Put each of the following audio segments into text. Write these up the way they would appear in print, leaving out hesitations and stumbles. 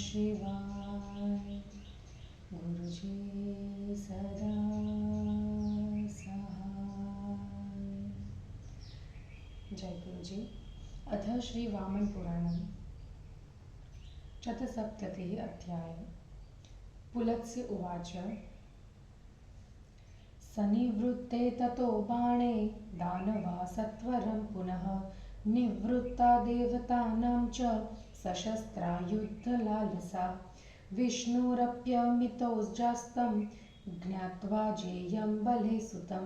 शिवाय। गुरुजी सदा सहाय। जय गुरुजी। अथ श्री वामन पुराणं चतुस्सप्ततिः अध्याय। पुलत्स्य उवाच। सनिवृत्ते ततो बाणे दानवा सत्वरं पुनः निवृत्ता देवतानां च सशस्त्रा युद्धलालसा। विष्णुरप्यमितोज्जास्तं ज्ञात्वा जेयं बले सुतं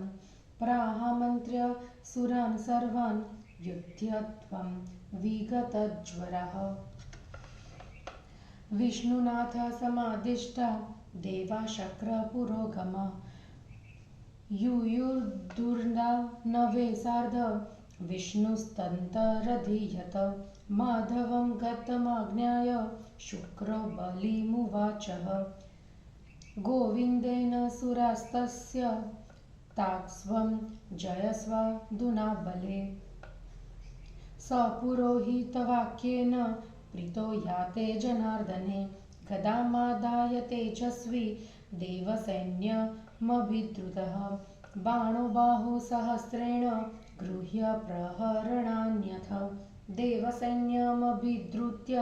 प्राहामन्त्र्य सुरान् सर्वान् युध्य त्वं विगतज्वरः। विष्णुनाथ समादिष्टा देवा शक्रपुरोगमा युयुर्दुर्दानवे सार्ध विष्णुस्तन्तरधीयत माधवं गतमाज्ञाय शुक्रो बलिमुवाचः। गोविन्देन सुरास्तस्य ताक्स्वं जयस्वादुना बले सपुरोहितवाक्येन प्रीतो याते जनार्दने गदामादाय तेजस्वी देवसैन्यमभिद्रुतः बाणो बाहुसहस्रेण गृह्य प्रहरणान्यथ देवसैन्यमभिद्रुत्य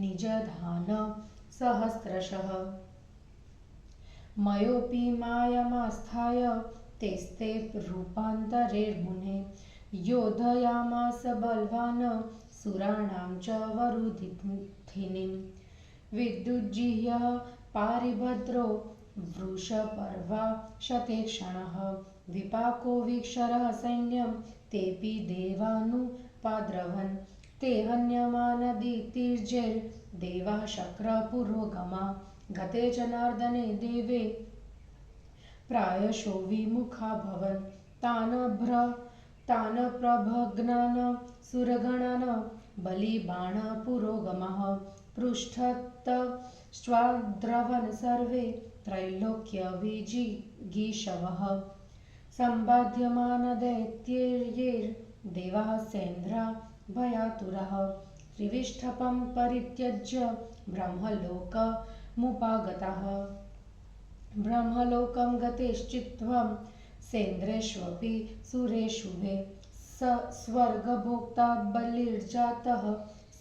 निजधान सहस्रशः मयोऽपि मायामास्थाय तेस्ते रूपान्तरेर्मुने योधयामास बलवान् सुराणां च वरुधिनीं विद्युज्जिह्य पारिभद्रो वृषपर्वा शतेक्षणः विपाको वीक्षरः सैन्यं तेऽपि देवानुपाद्रवन् ते हन्यमानदितिर्जैर्देवाः शक्रपुरोगमा गते जनार्दने देवे प्रायशो विमुखाभवन् तान् प्रभग्नान् सुरगणान् बलिबाणपुरोगमः पृष्ठतश्चाद्रवन् सर्वे त्रैलोक्यविजिगीषवः सम्बाध्यमानदैत्यैर्देवाः सेन्द्रा भयातुरः त्रिविष्टपं परित्यज्य ब्रह्मलोकमुपागताः ब्रह्मलोकं गतेश्चित्त्वं सेन्द्रेष्वपि सुरेषुभे स्वर्गभोक्ता बलिर्जातः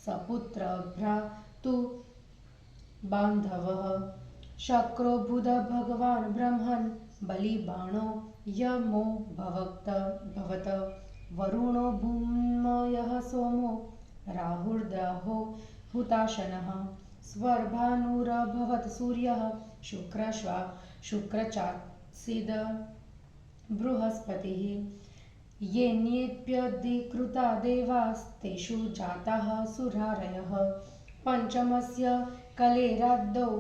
सपुत्रभ्रातुबान्धवः शक्रो बुध भगवान् ब्रह्मन् बलिबाणो यमो भवत वरुणो भूमयः सोमो राहुर्दाहो हुताशनः स्वर्भानुरभवत् सूर्यः शुक्रचासीद बृहस्पतिः येनेऽप्यधिकृता देवास्तेषु जाताः सुरारयः पञ्चमस्य कलेराद्यौ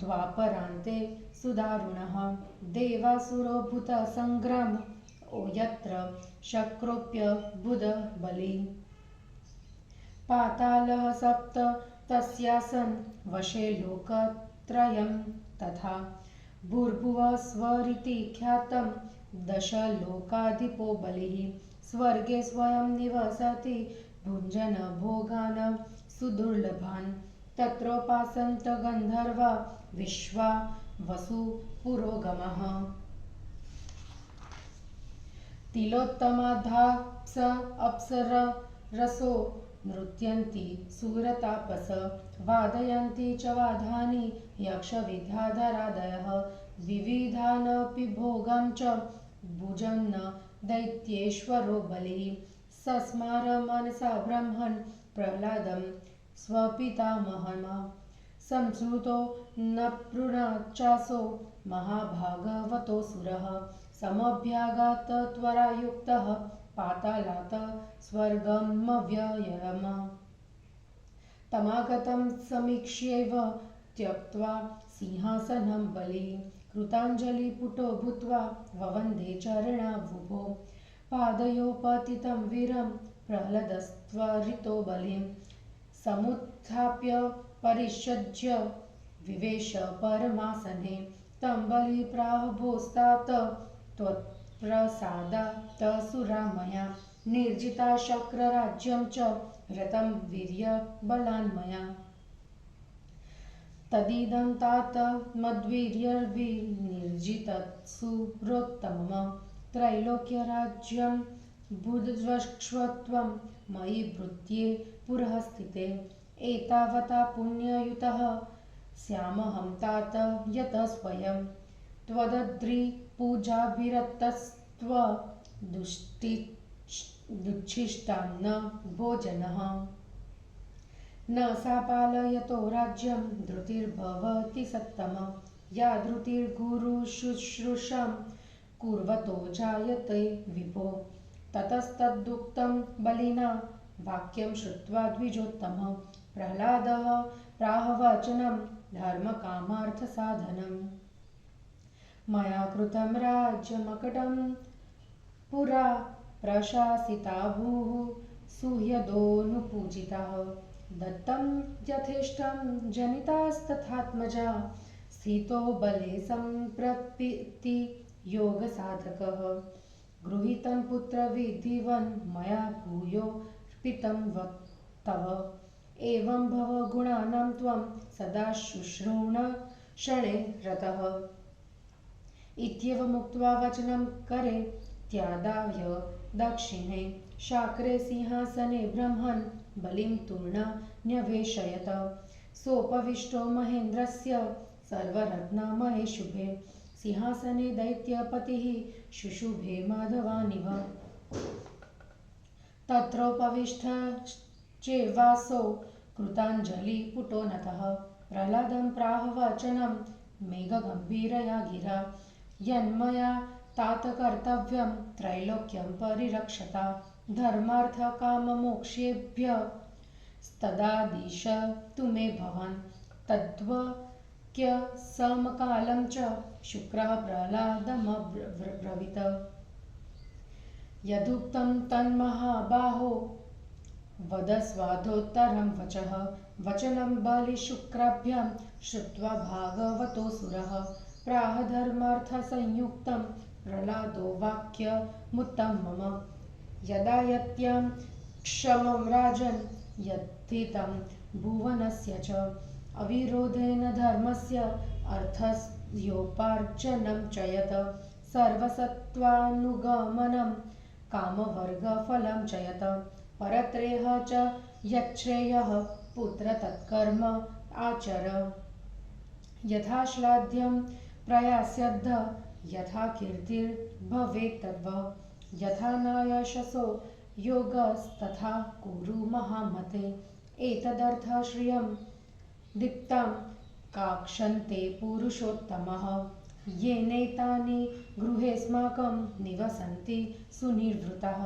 द्वापरान्ते सुदारुणः देवासुरो भूतसङ्ग्रामो यत्र शक्रोऽप्यबुध बलिः पातालः सप्त तस्यासन् वशे लोकत्रयं तथा भूर्भुवः स्वरिति ख्यातं दशलोकाधिपो बलिः स्वर्गे स्वयं निवसति भुञ्जन भोगान् सुदुर्लभान् तत्रोपासन्त गन्धर्वा विश्वा वसुपुरोगमः तिलोत्तमाधाप्स अप्सरसो नृत्यन्ति सुरतापस वादयन्ति च वाद्यानि यक्षविद्याधरादयः विविधानपि भोगान् च भुजन् दैत्येश्वरो बलिः सस्मार मनसा ब्रह्मन् प्रह्लादं स्वपितामहम् संस्मृतो न पृणाचासो महाभागवतोऽसुरः समभ्यागात् त्वरायुक्तः पातालात् स्वर्गमव्ययम् तमागतं समीक्ष्यैव त्यक्त्वा सिंहासनं बलिः कृताञ्जलिपुटो भूत्वा ववन्दे चरणावुभो पादयोपतितं वीरं प्रह्लादस्त्वरितो बलिं समुत्थाप्य परिषज्य विवेश परमासने तं बलिः प्राह भोस्तात त्वत्प्रसादात् सुरामया निर्जिता शक्रराज्यं च रतं वीर्यबलान्मया तदिदं तात मद्वीर्यर्विनिर्जितत्सुरोत्तमम् त्रैलोक्यराज्यं बुद्ध्वक्ष्वत्वं मयि वृत्ये पुरःस्थिते एतावता पुण्ययुतः स्यामहं तात यतः स्वयं त्वदद्रिपूजाभिरतस्त्वदुच्छिष्टान्न भोजनः न सा पालयतो राज्यं धृतिर्भवति सत्तम या धृतिर्गुरुशुश्रूषां कुर्वतो जायते विभो ततस्तदुक्तं बलिना वाक्यं श्रुत्वा द्विजोत्तमः प्रह्लादः प्राहवचनं धर्मकामार्थसाधनम् मया कृतं राज्यमकटं पुरा प्रशासिता भूः सुहृदोऽनुपूजिताः दत्तं यथेष्टं जनितास्तथात्मजा स्थितो बले सम्प्रप्ति योगसाधकः गृहीतं पुत्रविधिवन् मया भूयोऽर्पितं तव एवं भव गुणानां त्वं सदा शुश्रूण शणे रतः इत्येवमुक्त्वा वचनं करे त्यादाय दक्षिणे शाक्रे सिंहासने ब्रह्मन् बलिं तूर्णन्यवेशयत सोपविष्टो महेन्द्रस्य सर्वरत्नमये शुभे सिंहासने दैत्यपतिः शुशुभे माधवानिव तत्रोपविष्टश्चेवासौ कृताञ्जलिपुटो नतः प्रह्लादं प्राह वचनं मेघगम्भीरया गिरा यन्मया तात कर्तव्यं त्रैलोक्यं परिरक्षता धर्मार्थकाममोक्षेभ्यस्तदादिश तु मे भवान् तद्वाक्यसमकालं च शुक्रः प्रह्लादमब्रवीत् यदुक्तं तन्महाबाहो वदस्वादोत्तरं वचनं बलिशुक्राभ्यां श्रुत्वा भागवतोऽसुरः प्राह धर्मार्थसंयुक्तं प्रह्लादो वाक्यमुत्तमम् यदा यत्यां क्षमं राजन् यद्धितं भुवनस्य च अविरोधेन धर्मस्य अर्थस्योपार्जनं च यत् सर्वसत्त्वानुगमनं कामवर्गफलं च यत् परत्रेह च यच्छ्रेयः पुत्र तत्कर्म आचर यथा श्लाघ्यं प्रयास्यद्ध यथा कीर्तिर्भवेत् तद्व यथा नायशसो योगस्तथा कुरु महामते एतदर्थ श्रियं दीप्तां काक्षन्ते पुरुषोत्तमः येनैतानि गृहेऽस्माकं निवसन्ति सुनिर्वृताः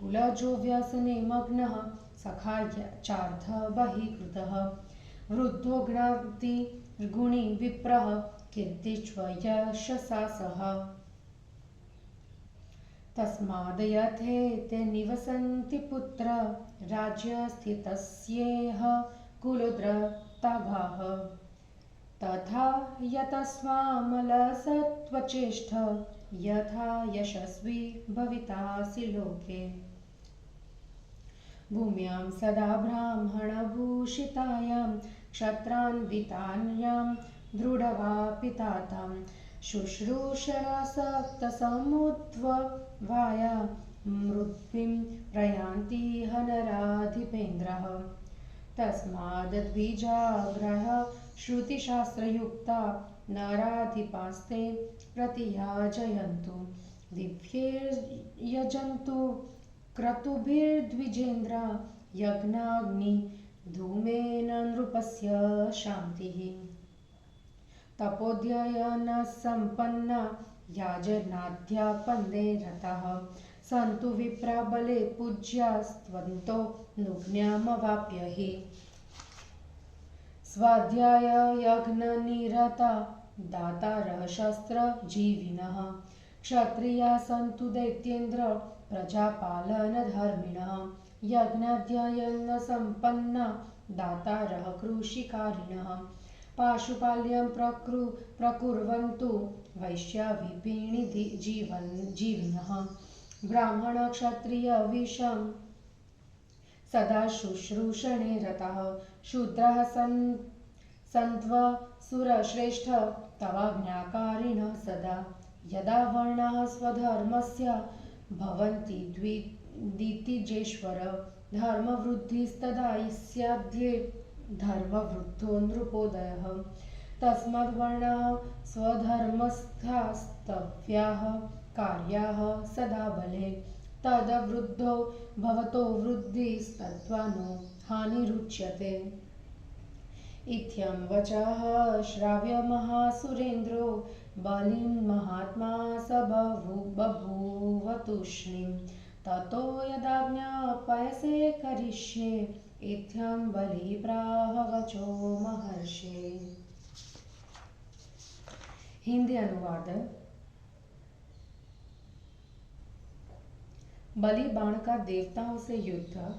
कुलजो व्यसने मग्नः सखा चार्थ बहिकृतः वृद्धो ज्ञाति गुणी विप्रः कीर्तिश्वयशसा सह तस्मादयथेते निवसन्ति पुत्र राज्यस्थितस्येह कुलोद्रतागाः तथा यतस्वामलसत्त्वचेष्ट यथा यशस्वी भवितासि लोके भूम्यां सदा ब्राह्मणभूषितायां क्षत्रान्वितायां दृढवापितातां शुश्रूषणासक्तसमुद्भवाया मृद्वीं प्रयान्ति नराधिपेन्द्रः तस्माद्द्विजाग्रह श्रुतिशास्त्रयुक्ता नराधिपास्ते प्रतियाजयन्तु दिव्यैर्यजन्तु क्रतुभिर्द्विजेन्द्रा यज्ञाग्नि धूमेन नृपस्य शान्तिः तपोध्ययनसम्पन्ना याजनाध्यापन्दे रताः सन्तु विप्रा बले पूज्यास्त्वन्तो नुज्ञामवाप्य हि स्वाध्याय यज्ञनिरता दातारः शस्त्रजीविनः क्षत्रिया सन्तु दैत्येन्द्र प्रजापालनधर्मिणः यज्ञाध्ययनसम्पन्ना दातारः कृषिकारिणः पाशुपाल्यं प्रकुर्वन्तु वैश्याविपीणिजीविनः ब्राह्मणक्षत्रियविषं सदा शुश्रूषणे रताः शूद्राः सन्त्व सुरश्रेष्ठ तवाज्ञाकारिणः सदा यदा वर्णाः स्वधर्मस्य भवन्ति द्वितीजेश्वर धर्मवृद्धिस्तदा स्याद्ये धर्मवृद्धो नृपोदयः तस्माद्वर्णाः स्वधर्मस्थास्तव्याः कार्याः सदा बले तदवृद्धो भवतो वृद्धिस्तद्वानो हानिरुच्यते इत्थं वचः श्राव्य महासुरेन्द्रो बलिं महात्मा स बभूव तूष्णीं ततो यदाज्ञापयसे करिष्ये इत्थं बलि प्राह वचो महर्षे। हिंदी अनुवाद। बलि बाण का देवताओं से युद्ध,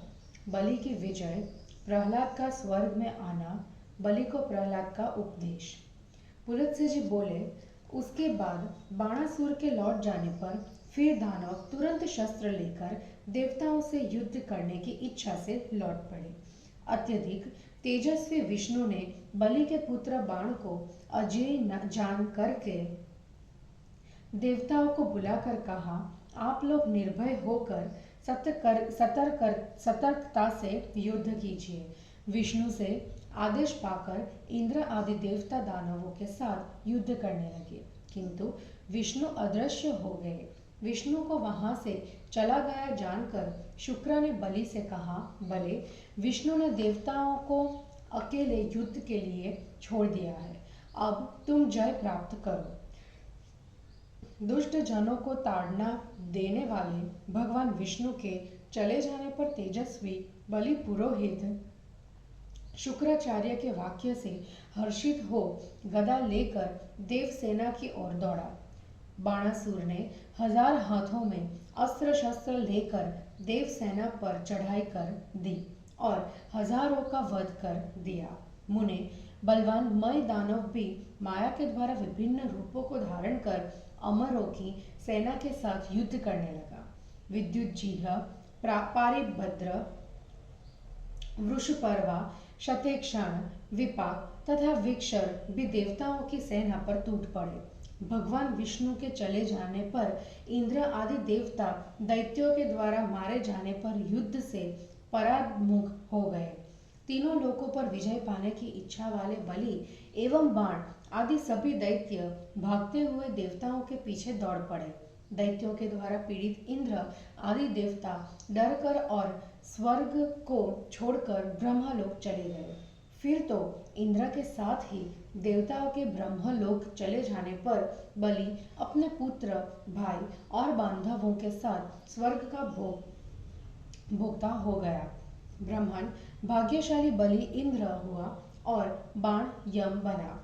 बलि की विजय, प्रहलाद का स्वर्ग में आना, बलि को प्रहलाद का उपदेश। पुलत्स्य जी बोले, उसके बाद बाणासुर के लौट जाने पर फिर दानव तुरंत शस्त्र लेकर देवताओं से युद्ध करने की इच्छा से लौट पड़े। अत्यधिक तेजस्वी विष्णु ने बलि के पुत्र बाण को अजेय जान करके देवताओं को बुलाकर कहा, आप लोग निर्भय होकर सतर्कता से युद्ध कीजिए। विष्णु से आदेश पाकर इंद्र आदि देवता दानवों के साथ युद्ध करने लगे, किंतु विष्णु अदृश्य हो गए। विष्णु को वहां से चला गया जानकर शुक्र ने बलि से कहा, बले, विष्णु ने देवताओं को अकेले युद्ध के लिए छोड़ दिया है, अब तुम जय प्राप्त करो। दुष्ट जनों को ताड़ना देने वाले भगवान विष्णु के चले जाने पर तेजस्वी बलि पुरोहित शुक्राचार्य के वाक्य से हर्षित हो गदा लेकर देवसेना की ओर दौड़ा। बाणासुर ने 1000 हाथों में अस्त्र शस्त्र लेकर देवसेना पर चढ़ाई कर दी और हजारों का वध कर दिया। मुने बलवान मय दानव भी माया के द्वारा विभिन्न रूपों को धारण कर अमरों की सेना के साथ युद्ध करने लगा। विद्युज्जीह, पारिभद्र, वृषपर्वा, शतेक्षण, विपाक तथा विक्षर भी देवताओं की सेना पर टूट पड़े। भगवान विष्णु के चले जाने पर इंद्र आदि देवता दैत्यों के द्वारा मारे जाने पर युद्ध से परामुख हो गए। तीनों लोकों पर विजय पाने की इच्छा वाले बलि एवं बाण आदि सभी दैत्य भागते हुए देवताओं के पीछे दौड़ पड़े। दैत्यों के द्वारा पीड़ित इंद्र आदि देवता डरकर और स्वर्ग को छोड़कर ब्रह्मलोक चले गए। फिर तो इंद्र के साथ ही देवताओं के ब्रह्मलोक चले जाने पर बलि अपने पुत्र, भाई और बांधवों के साथ स्वर्ग का भोक्ता हो गया। ब्रह्मण भाग्यशाली बलि इंद्र हुआ और बाण यम बना।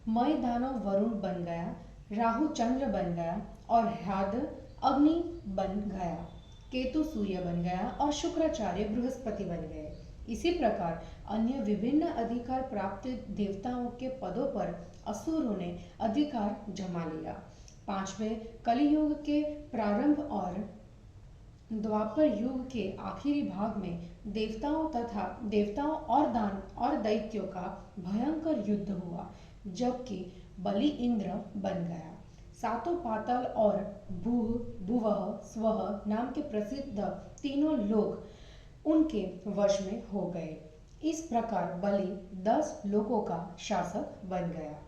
मय दानव वरुण बन गया, राहु चंद्र बन गया और ह्याद अग्नि बन गया, केतु सूर्य बन गया और शुक्राचार्य बृहस्पति बन गए। इसी प्रकार अन्य विभिन्न अधिकार प्राप्त देवताओं के पदों पर असुरों ने अधिकार जमा लिया। 5वें कलियुग के प्रारंभ और द्वापर युग के आखिरी भाग में देवताओं और दैत्यों का भयंकर युद्ध हुआ, जबकि बलि इंद्र बन गया। सातों पाताल और भुवः स्वः नाम के प्रसिद्ध तीनों लोक उनके वश में हो गए। इस प्रकार बलि 10 लोकों का शासक बन गया।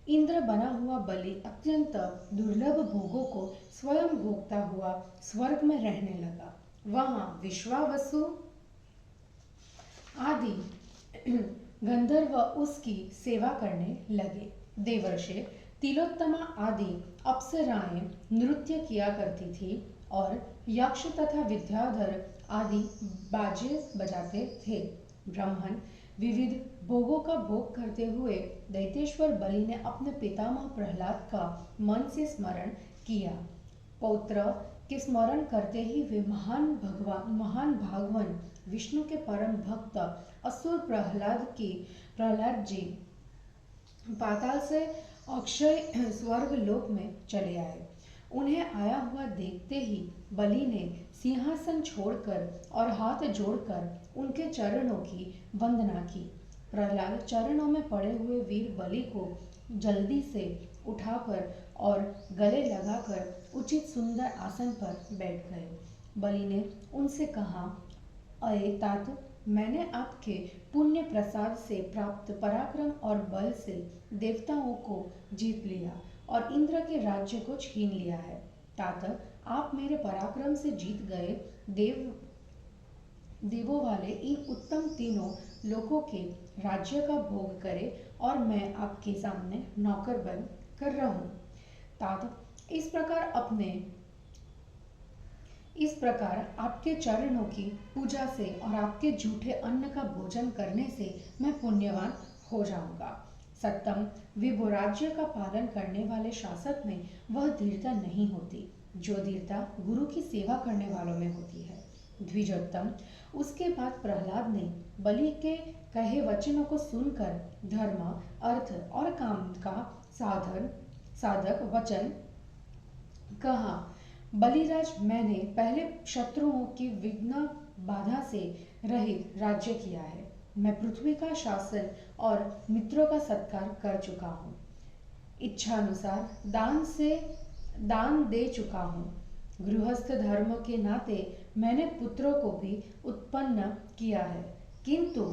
इंद्र बना हुआ बलि अत्यंत दुर्लभ भोगों को स्वयं भोगता हुआ स्वर्ग में रहने लगा। वहां विश्वावसु आदि गंधर्व उसकी सेवा करने लगे। देवर्षि तिलोत्तमा आदि अप्सराएं नृत्य किया करती थी और यक्ष तथा विद्याधर आदि बाजे बजाते थे। ब्राह्मण विविध भोगों का भोग करते हुए दैत्येश्वर बलि ने अपने पितामह प्रहलाद का मन से स्मरण किया। पौत्र के स्मरण करते ही वे महान भागवान विष्णु के परम भक्त असुर प्रहलाद जी पाताल से अक्षय स्वर्ग लोक में चले आए। उन्हें आया हुआ देखते ही बलि ने सिंहासन छोड़कर और हाथ जोड़कर उनके चरणों की वंदना की। प्रहलाद चरणों में पड़े हुए वीर बलि को जल्दी से उठाकर और गले लगाकर उचित सुंदर आसन पर बैठ गए। बलि ने उनसे कहा, अये तात, मैंने आपके पुण्य प्रसाद से प्राप्त पराक्रम और बल से देवताओं को जीत लिया और इंद्र के राज्य को छीन लिया है। तात, आप मेरे पराक्रम से जीत गए देवों वाले इन उत्तम तीनों लोकों के राज्य का भोग करें और मैं आपके सामने नौकर बन कर रहूं। तात, इस प्रकार आपके चरणों की पूजा से और आपके झूठे अन्न का भोजन करने से मैं पुण्यवान हो जाऊंगा। सत्तम, विभु राज्य का पालन करने वाले शासक में वह धीरता नहीं होती जो धीरता गुरु की सेवा करने वालों में होती है। द्विजोत्तम, उसके बाद प्रहलाद ने बलि के कहे वचनों को सुनकर धर्म, अर्थ और काम का साधक वचन कहा। बलिराज, मैंने पहले शत्रुओं की विघ्न बाधा से रहित राज्य किया है। मैं पृथ्वी का शासन और मित्रों का सत्कार कर चुका हूँ। इच्छानुसार दान दे चुका हूँ। गृहस्थ धर्म के नाते मैंने पुत्रों को भी उत्पन्न किया है, किंतु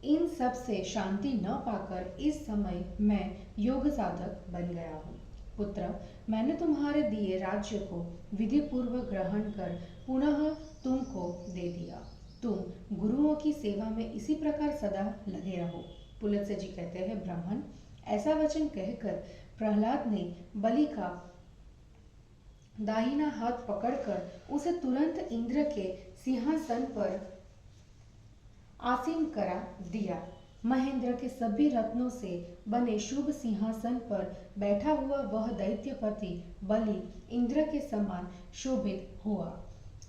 इन सब से शांति न पाकर इस समय मैं योग साधक बन गया हूँ। पुत्र, मैंने तुम्हारे दिए राज्य को विधि पूर्वक ग्रहण कर पुनः तुमको दे दिया। तुम गुरुओं की सेवा में इसी प्रकार सदा लगे रहो। पुलत्स्य जी कहते हैं, ब्राह्मण, ऐसा वचन कहकर प्रहलाद ने बलि का दाहिना हाथ पकड़कर उसे तुरंत इंद्र के सिंहासन पर आसीन करा दिया। महेंद्र के सभी रत्नों से बने शुभ सिंहासन पर बैठा हुआ वह दैत्यपति बलि इंद्र के समान शोभित हुआ।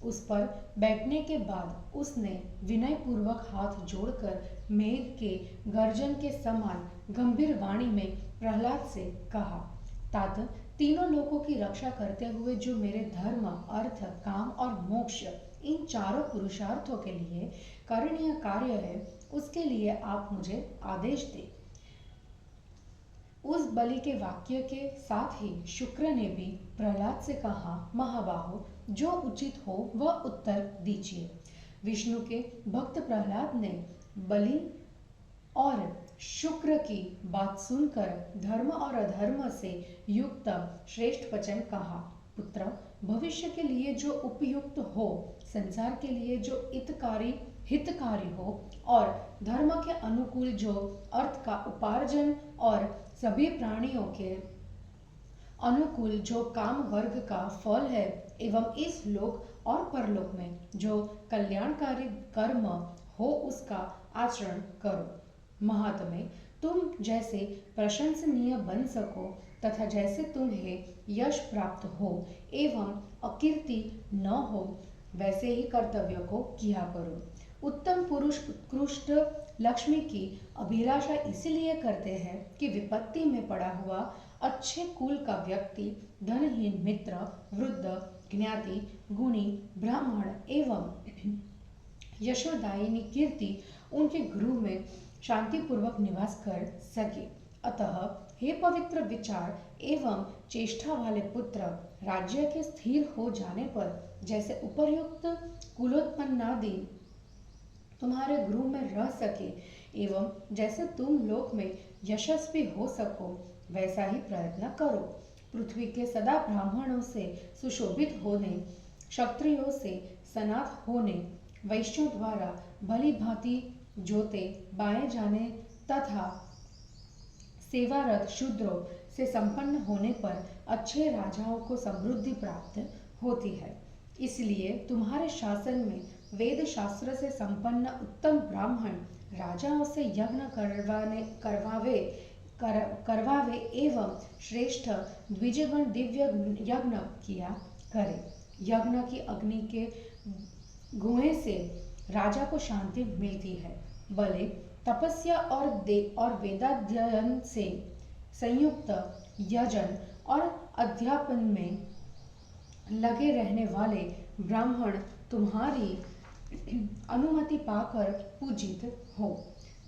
उस पर बैठने के बाद उसने विनय पूर्वक हाथ जोड़कर मेघ के गर्जन के समान गंभीर वाणी में प्रहलाद से कहा, तात, तीनों लोकों की रक्षा करते हुए जो मेरे धर्म, अर्थ, काम और मोक्ष इन चारों पुरुषार्थों के लिए करणीय कार्य है, उसके लिए आप मुझे आदेश दें। उस बलि के वाक्य के साथ ही शुक्र ने भी प्रहलाद से कहा, महाबाहो, जो उचित हो वह उत्तर दीजिए। विष्णु के भक्त प्रहलाद ने बलि और शुक्र की बात सुनकर धर्म और अधर्म से युक्त श्रेष्ठ वचन कहा। पुत्र, भविष्य के लिए जो उपयुक्त हो, संसार के लिए जो हितकारी हो और धर्म के अनुकूल जो अर्थ का उपार्जन और सभी प्राणियों के अनुकूल जो काम वर्ग का फल है, एवं इस लोक और परलोक में जो कल्याणकारी कर्म हो उसका आचरण करो। महात्मे, तुम जैसे प्रशंसनीय बन सको तथा जैसे तुम्हें यश प्राप्त हो एवं अकीर्ति न हो, वैसे ही कर्तव्य को किया करो। उत्तम पुरुष उत्कृष्ट लक्ष्मी की अभिलाषा इसलिए करते हैं कि विपत्ति में पड़ा हुआ अच्छे कुल का व्यक्ति धनहीन मित्र, वृद्ध, ज्ञाति, गुणी, ब्राह्मण एवं यशोदायिनी कीर्ति उनके गृह में शांतिपूर्वक निवास कर सके। अतः हे पवित्र विचार एवं चेष्टा वाले पुत्र, राज्य के स्थिर हो जाने पर जैसे उपर्युक्त कुलोत्पन्नादि तुम्हारे गृह में रह सके एवं जैसे तुम लोक में यशस्वी हो सको, वैसा ही प्रयत्न करो। पृथ्वी के सदा ब्राह्मणों से सुशोभित होने, क्षत्रियों से सनात होने, वैश्यों द्वारा भली भांति जोते बाए जाने तथा सेवारत शूद्रों से संपन्न होने पर अच्छे राजाओं को समृद्धि प्राप्त होती है। इसलिए तुम्हारे शासन में वेद शास्त्र से संपन्न उत्तम ब्राह्मण राजाओं से यज्ञ करवावे एवं श्रेष्ठ द्विजगण दिव्य यज्ञ किया करे। यज्ञ की अग्नि के धुएं से राजा को शांति मिलती है। भले तपस्या और वेदाध्ययन से संयुक्त यजन और अध्यापन में लगे रहने वाले ब्राह्मण तुम्हारी अनुमति पाकर पूजित हो।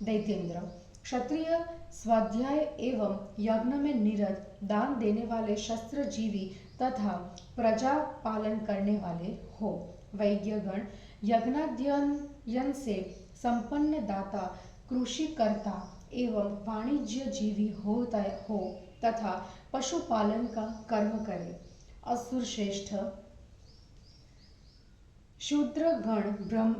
दैत्येंद्र क्षत्रिय स्वाध्याय एवं यज्ञ में निरत दान देने वाले शस्त्रजीवी तथा प्रजा पालन करने वाले हो। वैज्ञगण यज्ञाध्ययन से संपन्न दाता कृषिकर्ता एवं वाणिज्य जीवी होता हो तथा पशुपालन का कर्म करे। असुर श्रेष्ठ शूद्र गण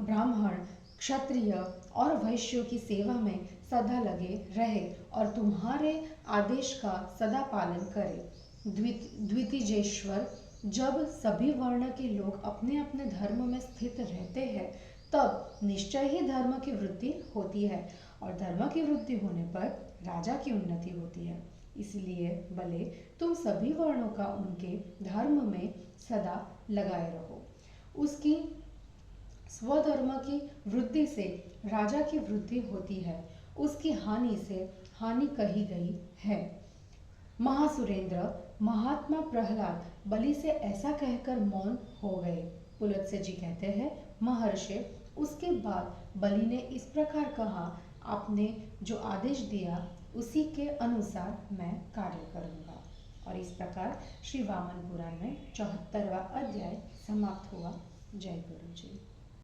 ब्राह्मण क्षत्रिय और वैश्यों की सेवा में सदा लगे रहे और तुम्हारे आदेश का सदा पालन करे। द्वितीजेश्वर जब सभी वर्ण के लोग अपने अपने धर्म में स्थित रहते हैं तब निश्चय ही धर्म की वृद्धि होती है और धर्म की वृद्धि होने पर राजा की उन्नति होती है। इसलिए भले तुम सभी वर्णों का उनके धर्म में सदा लगाए रहो। उसकी स्वधर्म की वृद्धि से राजा की वृद्धि होती है, उसकी हानि से हानि कही गई है। महासुरेंद्र महात्मा प्रहलाद बलि से ऐसा कहकर मौन हो गए। पुलत्स्य जी कहते हैं, महर्षि उसके बाद बलि ने इस प्रकार कहा, आपने जो आदेश दिया उसी के अनुसार मैं कार्य करूंगा। और इस प्रकार श्री वामन पुराण में 74वां अध्याय समाप्त हुआ। जय गुरु जी।